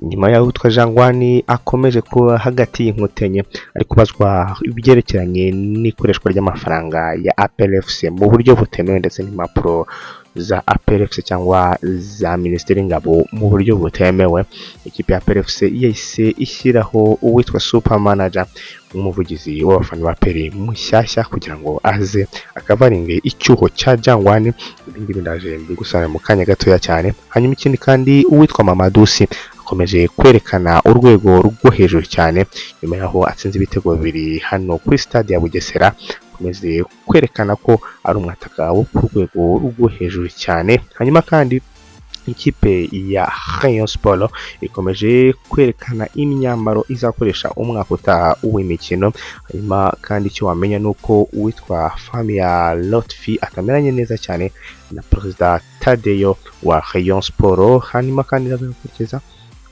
nyuma yaho utwa Jangwani akomeje kuba hagati y'inkotanyi ari kubazwa ibyerekeranye n'ikoreshwa ry'amafaranga ya APR FC mu buryo butemewe ndetse n'impapuro za APR FC cyangwa za Minisiteri y'Ingabo mu buryo butemewe. Ikipe ya APR FC yahise ishyiraho uwitwa super manager umuvugizi w'abafana ba APR mushyashya kugira ngo aze akavaringe icyuho cya Jangwani. Ibindi bindaje mbigusana mu kanya gatoya cyane. Hanyuma ikindi kandi uwitwa Mamadusi akomeje kwerekana urwego rwo hejuru cyane nyuma yaho atsinze ibitego bibiri hano kuri stade ya Bugesera. Akomeze kwerekana ko ari umwataka wo ku rwego rwo hejuru cyane. Hanyuma kandi ikipe ya Rayon Sport ikomeje kwerekana imyambaro izakoresha umwaka utaha w'imikino. Hanyuma kandi icyo wamenya nuko uwitwa Famia Lotfi akameranye neza cyane na Perezida Tadeyo wa Rayon Sport. Hanyuma kandi ndabakurikeza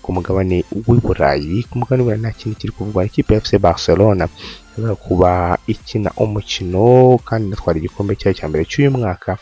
ku mugabane w'Iburayi. Ku mugabane w'Iburayi nta kintu kiri kuvugwa. Ikipe ya FC Barcelona kuba ikina umukino kandi natwara igikombe cyayo cya mbere cy'uyu mwaka,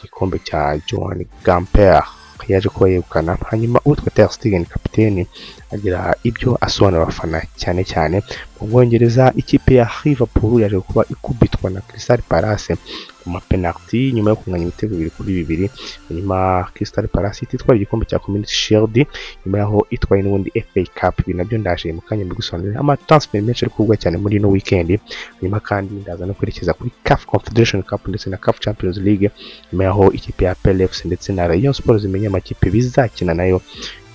igikombe cya Joan Gamper yaje kuba yegukana. Hanyuma utwa Ter Stegen kapiteni agira ibyo asobanura abafana cyane cyane mu Bwongereza. Ikipe ya Liverpool yaje kuba ikubitwa na Crystal Palace ku mapenalty nyuma yo kunganya ibitego 2-2. Hanyuma Crystal Palace ititwara igikombe cya Community Shield nyuma yaho itwaye n'ubundi FA Cup. Ibi nabyo ndaje mu kanya mbigusobanurira. Ama transfer menshi ari kuvugwa cyane muri no weekend. Hanyuma kandi ndaza no kwerekeza kuri CAF Confederation Cup ndetse na CAF Champions League nyuma yaho ikipe ya PLFC ndetse na Rayon Sport zimenya amakipe bizakina nayo.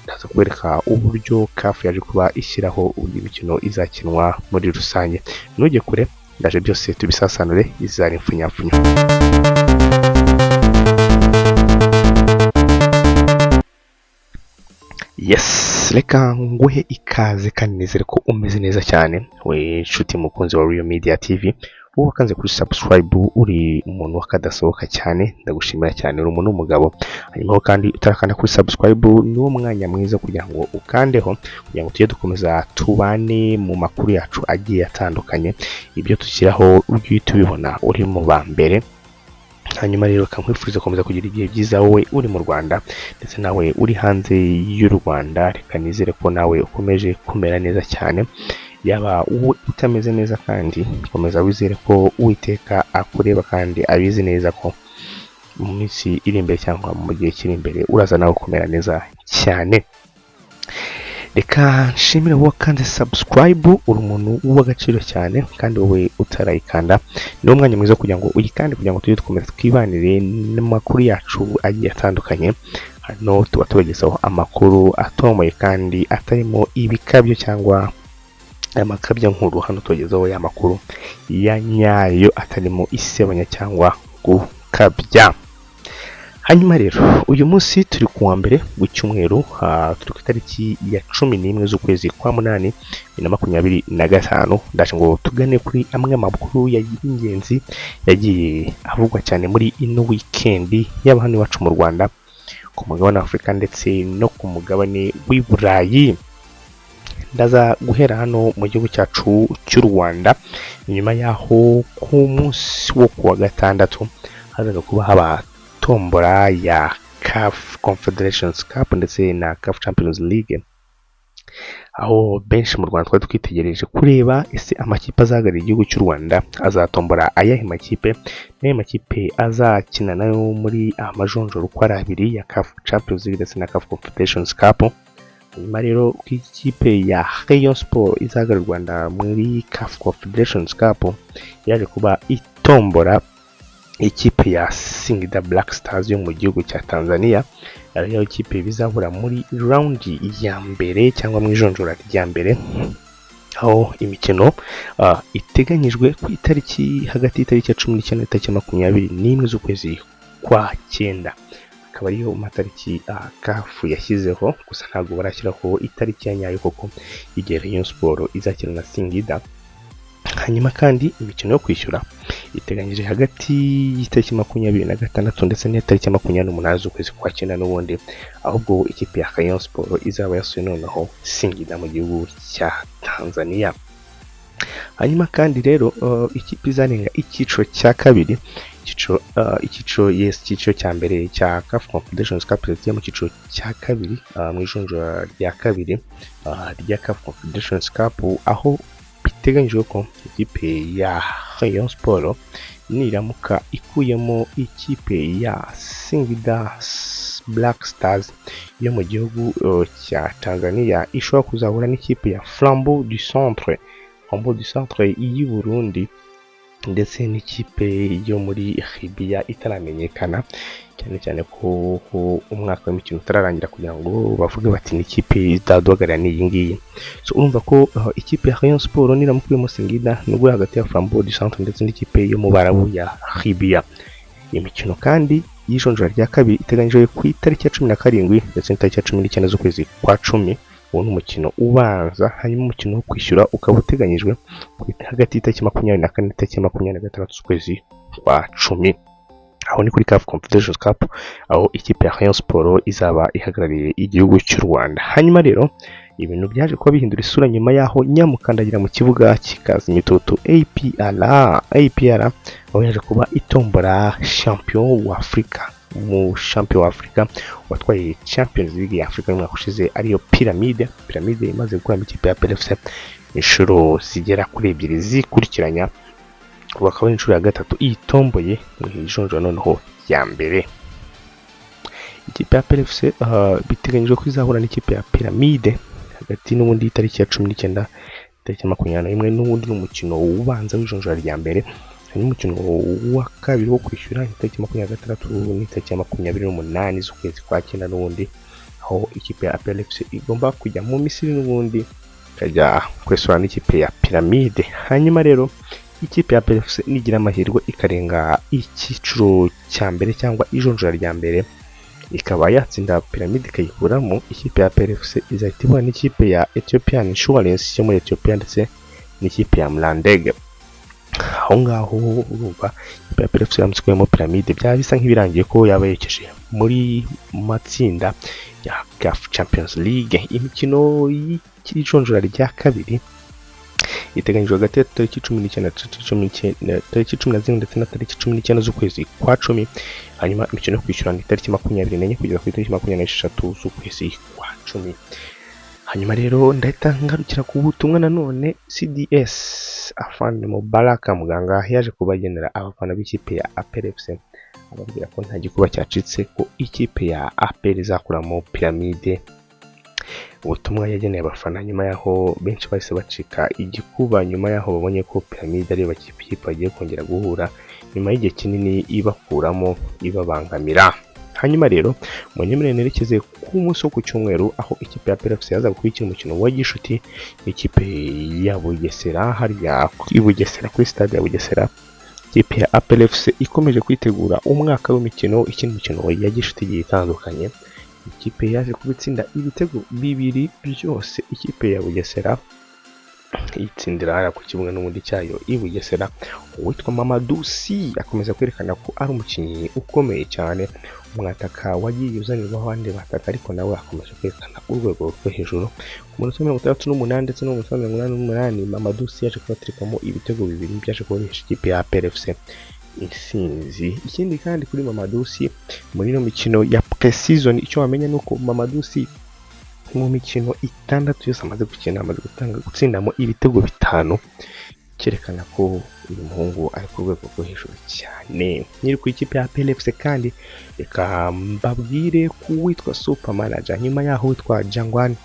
Ndaza kwereka uburyo CAF yaje kuba ishyiraho imikino izakinwa muri rusange. Nujye kure ndaje byose tubisasanure izari mfunyapfunya. Yes, reka nguhe ikaze kandi nizere ko umeze neza cyane we nshuti mukunzi wa Real Media TV. Ubu kanze kuri subscribe uri umuntu wakadasohoka cyane, ndagushimira cyane, uri umuntu w'umugabo. Hanyuma kandi utarakanda kuri subscribe ni umwanya mwiza kugira ngo ukandeho kugira ngo tujye dukomeza tubane mu makuru yacu agiye atandukanye. Ibyo tukiraho ujye tubibona uri mu ba mbere. Hanyuma rero kankwifuriza komeza kugira igihe byiza wowe uri mu Rwanda ndetse nawe uri hanze y'u Rwanda. Reka nizere ko nawe ukomeje kumera neza cyane. Yaba utameze neza kandi komeza wizere ko Uwiteka akureba kandi abizi neza ko mu minsi iri imbere cyangwa mu gihe kiri imbere uraza nawe kumera neza cyane. Reka nshimire wowe kandi subscribe, uri umuntu w'agaciro cyane kandi wowe utarayikanda ni umwanya mwiza kugira ngo uyikande kugira ngo tujye dukomeza twibanire n'amakuru yacu agiye atandukanye. Hano tuba tubagezaho amakuru atomoye kandi atarimo ibikabyo cyangwa amakabya nkuru. Hano tubagezaho ya makuru ya nyayo atarimo isebanya cyangwa gukabya. Hanyuma rero uyu munsi turi kuwa mbere w'icyumweru, turi ku itariki ya 11 z'ukwezi kwa munani 2025. Ndaje ngo tugane kuri amwe amakuru y'ingenzi yagiye avugwa cyane muri ino weekend yaba hano iwacu mu Rwanda, ku mugabane wa Afurika ndetse no ku mugabane w'Iburayi. Ndaza guhera hano mu gihugu cyacu cy'u Rwanda. Nyuma yaho ku munsi wo kuwa gatandatu hazaga kuba haba tombora ya CAF Confederations Cup ndetse na CAF Champions League, aho benshi mu Rwanda twari twitegereje kureba ese amakipe azahagararira igihugu cy'u Rwanda azatombora ayahe makipe n'ayo makipe azakina nayo muri amajonjoro uko ari abiri ya CAF Champions League ndetse na CAF Confederations Cup. Nyuma rero ku ikipe ya Rayon Sport izahagararira u Rwanda muri CAF Confederations Cup yaje kuba itombora ikipe ya Singida Black Stars yo mu gihugu cya Tanzania. Ariyo ikipe bizahura muri round ya mbere cyangwa mu ijonjora rya mbere, aho imikino iteganyijwe ku itariki hagati y'itariki ya 19 n'itariki 21 z'ukwezi kwa 9. Akaba ariyo matariki CAF yashyizeho, gusa ntabwo barashyiraho itariki ya nyayo koko igihe Rayon Sport izakina na Singida. Hanyuma kandi imikino yo kwishyura iteganyije hagati y'itariki 26 ndetse n'itariki 28 z'ukwezi kwa 9 n'ubundi, ahubwo ikipe ya Rayon Sport izaba yasuye noneho Singida mu gihugu cya Tanzania. Hanyuma kandi rero ikipe izarenga icyiciro cya kabiri icyiciro cya mbere cya CAF Confederations Cup yagiye mu cyiciro cya kabiri mu ijonjora rya kabiri rya CAF Confederations Cup, aho biteganyijwe ko ikipe ya Rayon Sport niramuka ikuyemo ikipe ya Singida Black Stars yo mu gihugu cya Tanzania ishobora kuzahura n'ikipe ya Flambeau du Centre y'u Burundi ndetse n'ikipe yo muri Libya itaramenyekana, cyane cyane ko umwaka w'imikino utararangira kugira ngo bavuge bati ni ikipe itaduhagarara n'iyi ngiyi. So urumva ko ikipe ya Rayon Sport niramukuyemo Singida nubwo hagati ya Flambeau du Centre ndetse n'ikipe yo mu Barabu ya Libya. Imikino kandi y'ijonjora rya kabiri iteganyijwe ku itariki ya 17 ndetse n'itariki ya 19 z'ukwezi kwa 10. Uwo ni umukino ubanza, hanyuma umukino wo kwishyura ukaba uteganyijwe hagati y'itariki 24 n'itariki 26 z'ukwezi kwa 10. Aho ni kuri CAF Confederations Cup, aho ikipe ya Rayon Sport izaba ihagarariye igihugu cy'u Rwanda. Hanyuma rero ibintu byaje kuba bihindura isura nyuma yaho nyamukandagira mu kibuga kikaza imitutu APR aho yaje kuba itombora champion wa Afrika watwaye Champions League ya Afrika mu mwaka ushize ariyo Pyramide imaze gukora ikipe ya PLFC inshuro zigera kuri 2 zikurikiranya, bakaba inshuro ya gatatu itomboye mu ijonjora noneho ya mbere. Ikipe ya PLFC biteganyijwe ko izahura n'ikipe ya Pyramide hagati n'ubundi itariki ya 19 itariki ya 21 n'ubundi n'umukino ubanza w'ijonjora rya mbere, hanyuma umukino wa kabiri wo kwishyura itariki 26 n'itariki ya 28 z'ukwezi kwa 9 n'ubundi, aho ikipe ya PLFC igomba kujya mu Misiri n'ubundi kajya kwesura n'ikipe ya Pyramide. Hanyuma rero ikipe ya PLFC nigira amahirwe ikarenga icyiciro cya mbere cyangwa ijonjora rya mbere ikaba yatsinda Pyramide ikayikuramo, ikipe ya PLFC izahita ibona n'ikipe ya Ethiopian Insurance yo muri Ethiopia ndetse n'ikipe ya Mlandege. Aho ngaho urumva ikipe ya PLFC yamutswemo Pyramide byaba bisa nk'ibirangiye ko yaba yekeje muri matsinda ya CAF Champions League. Imikino y'ijonjora rya kabiri iteganyijwe hagati ya tariki 19 ndetse na tariki 19 z'ukwezi kwa 10, hanyuma imikino yo kwishyura ni tariki 24 kugeza ku itariki 26 z'ukwezi kwa 10. Hanyuma rero ndahita ngarukira ku butumwa nanone CDS Afande Mubaraka Muganga yaje kubagenera abafana b'ikipe ya APRFC ababwira ko nta gikuba cyacitse ko ikipe ya APR izakuramo Pyramide. Ubutumwa yageneye abafana nyuma yaho benshi bahise bacika igikuba nyuma yaho babonye ko Pyramide ari bakipe bagiye kongera guhura nyuma y'igihe kinini ibakuramo ibabangamira. Hanyuma rero munyemerere nerekeze ku munsi wo ku cyumweru aho ikipe ya PLFC yaza gukurikira umukino wa gishuti ikipe ya Bugesera hariya kuri Bugesera kuri stade ya Bugesera. Ikipe ya PLFC ikomeje kwitegura umwaka w'imikino imikino ya gishuti igiye itandukanye. Ikipe yaje kubitsinda ibitego 2 byose ikipe ya Bugesera itsindira ku kibuga n'ubundi cyayo i Bugesera. Uwitwa Mamadou Sy akomeza kwerekana ko ari umukinnyi ukomeye cyane, umwataka wagiye uzanirwa abandi bataka, ariko nawe akomeje kwerekana urwego rwo hejuru. Ku munota 38 ndetse no mu 88 Mamadou Sy yaje kubatirikamo ibitego 2 byaje kubesha ikipe ya PLFC insinzi. Ikindi kandi kuri Mamadou Sy muri no mikino ya pre-season icyo wamenya nuko Mamadou Sy mu mikino 6 yose amaze gukina amaze gutsindamo ibitego 5, cyerekana ko uyu muhungu ari ku rwego rwo hejuru cyane. Nyiri ku ikipe ya PLFC kandi reka mbabwire ko witwa super manager nyuma yaho witwa Jangwan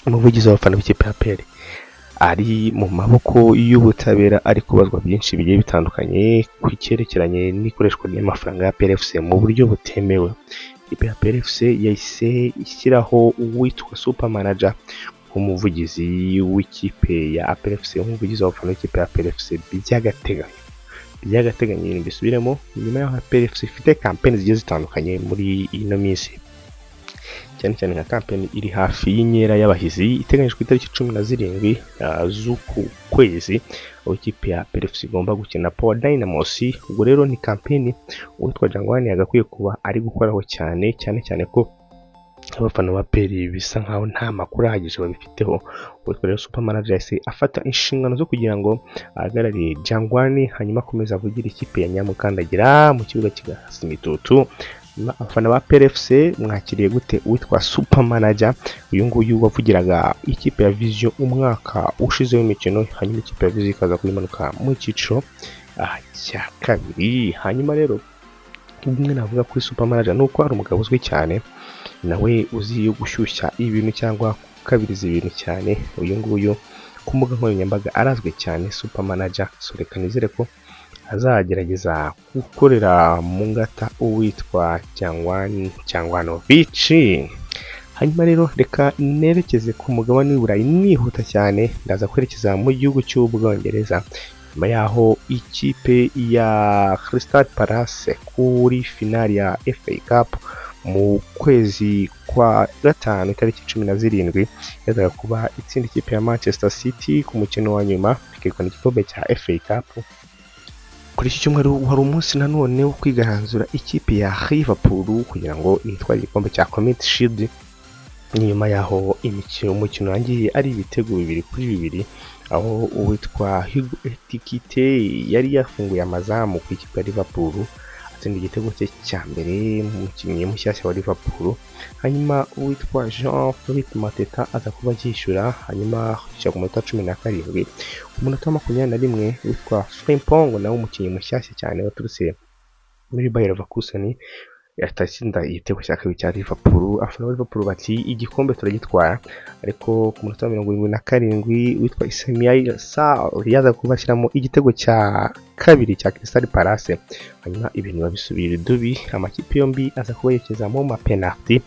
umuvugizi w'abafana b'ikipe ya PL ari mu maboko y'ubutabera ari kubazwa byinshi bigiye bitandukanye ku cyerekeranye n'ikoreshwa ry'amafaranga ya PLFC mu buryo butemewe. Ikipe ya PLFC yahise ishyiraho uwitwa super manager umuvugizi w'ikipe ya PLFC, umuvugizi w'abafana b'ikipe ya PLFC by'agateganyo bisubiremo nyuma y'aho PLFC ifite campaign zigiye zitandukanye muri ino minsi, cyane cyane nka campaign iri hafi y'inkera y'abahizi iteganyijwe itariki 17 z'uku kwezi, aho ikipe ya PLFC igomba gukina Power Dynamos. Ubwo rero ni campaign uwitwa Jangwani yagakwiye kuba ari gukoraho cyane ko abafana ba PL bisa nkaho nta makuru ahagije babifiteho. Ubwo rero super manager yahise afata inshingano zo kugira ngo ahagarariye Jangwani, hanyuma akomeza avugira ikipe ya Nyamukandagira mu kibuga kigasa imitutu. Abafana ba PLFC mwakiriye gute uwitwa super manager? Uyu nguyu wavugiraga ikipe ya Vision umwaka ushize w'imikino, hanyuma ikipe ya Vision ikaza kuyimanuka mu cyiciro cya kabiri. Hanyuma rero ubumwe navuga kuri super manager nuko ari umugabo uzwi cyane, nawe uzi gushyushya ibintu cyangwa gukabiriza ibintu cyane. Uyu nguyu ku mbuga nkoranyambaga arazwi cyane super manager, so reka nizere ko azagerageza gukorera mu ngata uwitwa Jangwanovic. Hanyuma rero reka nerekeze ku mugabane w'Uburayi nihuta cyane, ndaza kwerekeza mu gihugu cy'Ubwongereza nyuma yaho ikipe ya Crystal Palace kuri finali ya FA Cup mu kwezi kwa gatanu itariki 17 yazaga kuba itsinda ikipe ya Manchester City ku mukino wa nyuma ikegukana igikombe cya FA Cup. Kuri iki cyumweru hari umunsi nanone wo kwigaranzura ikipe ya Liverpool kugira ngo itware igikombe cya Community Shield. Nyuma yaho umukino wangiye ari ibitego 2-2, aho uwitwa Hugo Ekitike yari yafunguye amazamu ku ikipe ya Liverpool atsinda igitego cye cya mbere mu mukinnyi mushyashya wa Liverpool. Hanyuma uwitwa Jean-Philippe Mateta aza kuba yishyura, hanyuma ku munota 17 ku munota 21 witwa Frimpong nawe umukinnyi mushyashya cyane waturutse muri Bayer Leverkusen yatatsinda igitego cya kabiri cya Liverpool. Abafana ba Liverpool bati igikombe turagitwara, ariko ku munota 77 witwa Ismail Sarr yaza kubashyiramo igitego cya kabiri cya Crystal Palace. Hanyuma ibintu babisubira dubi, amakipe yombi aza kuba yekeza mu penalty.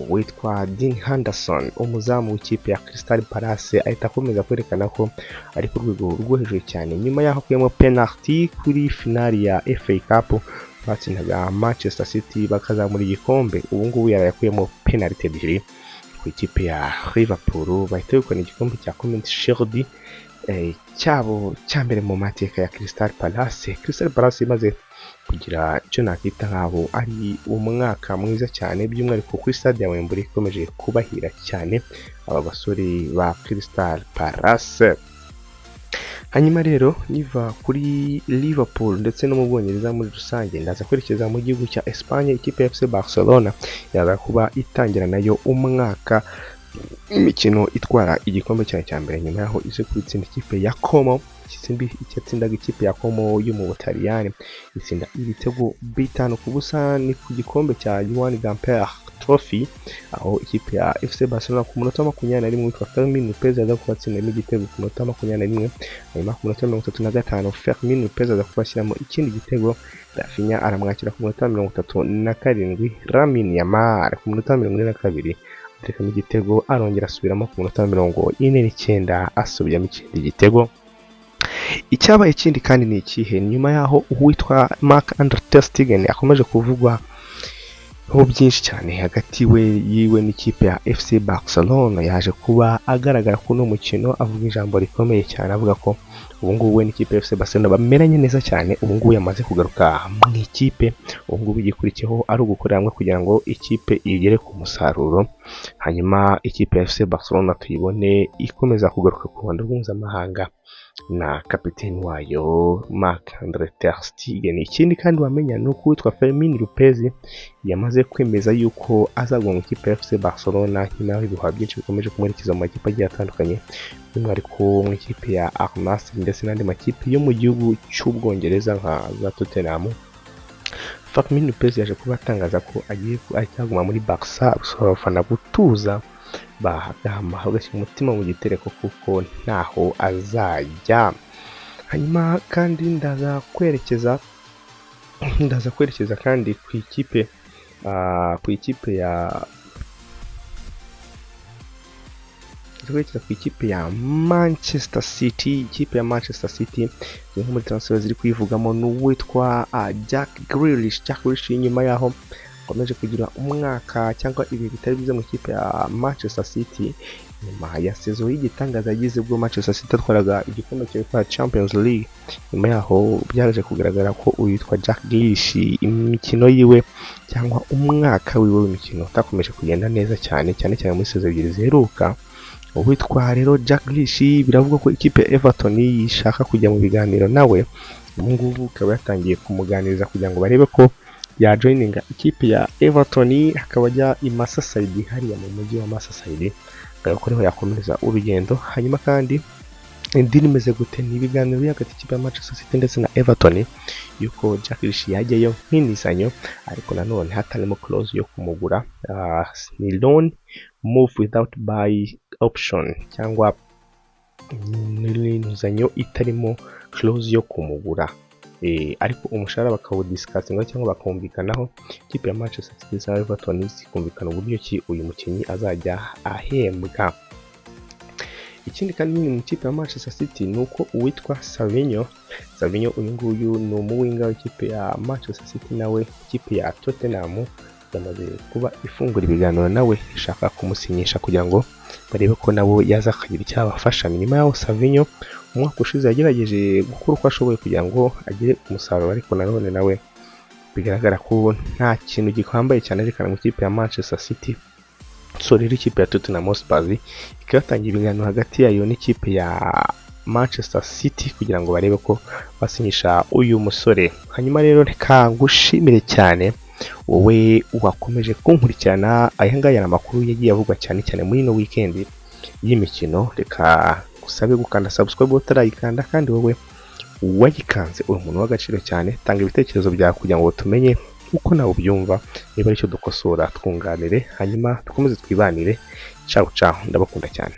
Witwa Dean Henderson umuzamu w'ikipe ya Crystal Palace ahita akomeza kwerekana ko ari ku rwego rwo hejuru cyane, nyuma yaho kuyemo penalty kuri finali ya FA Cup batsindaga Manchester City bakazamura igikombe. Ubu ngubu yarayakuyemo penalty ebyiri ku ikipe ya Liverpool, bahita begukana igikombe cya Community Shield cyabo cya mbere mu mateka ya Crystal Palace. Crystal Palace imaze kugira icyo nakita nk'aho ari umwaka mwiza cyane, by'umwihariko kuri stade ya Wembley ikomeje kubahira cyane aba basore ba Crystal Palace. Hanyuma rero niva kuri Liverpool ndetse no mu Bwongereza muri rusange, ndaza kwerekeza mu gihugu cya Espagne. Ikipe ya FC Barcelona yaza kuba itangira nayo umwaka imikino itwara igikombe cya mbere, nyuma yaho ize kubitsinda ikipe ya Como. Icyatsindaga ikipe ya Como yo mu Butaliyani itsinda ibitego 5-0 ni ku gikombe cya Joan Gamper Trophy, aho ikipe ya FC Barcelona ku munota 21 witwa Fermin Lopez aza kubatsindamo igitego ku munota 21. Hanyuma ku munota 35 Fermin Lopez aza kubashyiramo ikindi gitego, Rafinha aramwakira ku munota 37, Lamine Yamal ku munota 42 aterekamo igitego, arongera asubiramo ku munota 49 asubiyamo ikindi gitego. Icyabaye ikindi kandi ni ikihe, nyuma yaho uwitwa Marc-Andre ter Stegen akomeje kuvugwa byinshi cyane hagati yiwe n'ikipe ya FC Barcelona, yaje kuba agaragara ko no mukino avuga ijambo rikomeye cyane, avuga ko ubu ngubu we n'ikipe ya FC Barcelona bameranye neza cyane. Ubu ngubu yamaze kugaruka mu ikipe, ubu ngubu igikurikiyeho ari ugukorera hamwe kugira ngo ikipe igere ku musaruro, hanyuma ikipe ya FC Barcelona tuyibone ikomeza kugaruka ku ruhando mpuzamahanga na kapiteni wayo Marc-Andre ter Stegen. Ikindi kandi wamenya ni uko witwa Fermin Lopez yamaze kwemeza yuko azagwa mu ikipe ya FC Barcelona, nyuma y'aho ibihuha byinshi bikomeje kumwerekeza mu makipe agiye atandukanye, by'umwihariko mu ikipe ya Al Nassr ndetse n'andi makipe yo mu gihugu cy'Ubwongereza nka za Tottenham. Fermin Lopez yaje kuba atangaza ko agiye kuguma muri Barca, abafana gutuza bahagama bagashyira umutima mu gitereko kuko ntaho azajya. Hanyuma kandi ndaza kwerekeza kandi ku ikipe ya Manchester City. Ikipe ya Manchester City zimwe muri transfer ziri kwivugamo n'uwitwa Jack Grealish. Nyuma yaho akomeje kugira umwaka cyangwa ibihe bitari byiza mu ikipe ya Manchester City nyuma ya sezo y'igitangaza yagize ubwo Manchester City atwaraga igikombe cya Champions League. Nyuma yaho byaje kugaragara ko uyitwa Jack Grealish imikino yiwe cyangwa umwaka wiwe w'imikino utakomeje kugenda neza cyane muri sezo ebyiri ziheruka. Uwitwa rero Jack Grealish biravugwa ko ikipe ya Everton yishaka kujya mu biganiro nawe. Ubu ngubu akaba yatangiye kumuganiriza kugira ngo barebe ko ya joininga ikipe ya Everton akaba ajya i Merseyside hariya mu mujyi wa Merseyside ko yakomereza urugendo. Hanyuma kandi indi imeze gute ni ibiganiro biri hagati y'ikipe ya Manchester City ndetse na Everton yuko Jack Grealish yajyayo nk'inizanyo, ariko nanone hatarimo clause yo kumugura, ni loan move without buy option cyangwa n'inizanyo itarimo clause yo kumugura. Ariko umushahara bakawudiscussing cyangwa bakumvikanaho ikipe ya Manchester City na Everton zikumvikana uburyo ki uyu mukinnyi azajya ahembwa. Ikindi kandi mu ikipe ya Manchester City nuko uwitwa Savinho uyu nguyu ni umuwinga w'ikipe ya Manchester City, nawe ikipe ya Tottenham yamaze kuba ifungura ibiganiro nawe ishaka kumusinyisha kugira ngo barebe ko nabo yaza akagira icyabafasha. Nyuma yaho Savinho umwaka ushize yagerageje gukora uko ashoboye kugira ngo agire umusaruro, ariko nanone nawe bigaragara ko nta kintu gihambaye cyane arekana mu ikipe ya Manchester City. So rero ikipe ya Tottenham Hotspur ikatangira ibiganiro hagati yayo n'ikipe ya Manchester City kugira ngo barebe ko basinyisha uyu musore. Hanyuma rero reka ngushimire cyane wowe wakomeje kunkurikirana. Aya ngaya ni amakuru yagiye avugwa cyane muri no weekend y'imikino. Reka gusabe gukanda subscribe utarayikanda, kandi wowe wayikanze uri umuntu w'agaciro cyane. Tanga ibitekerezo byawe kugira ngo tumenye uko nawe ubyumva, niba ari cyo dukosora twunganire, hanyuma dukomeze twibanire. Ciao ndabakunda cyane.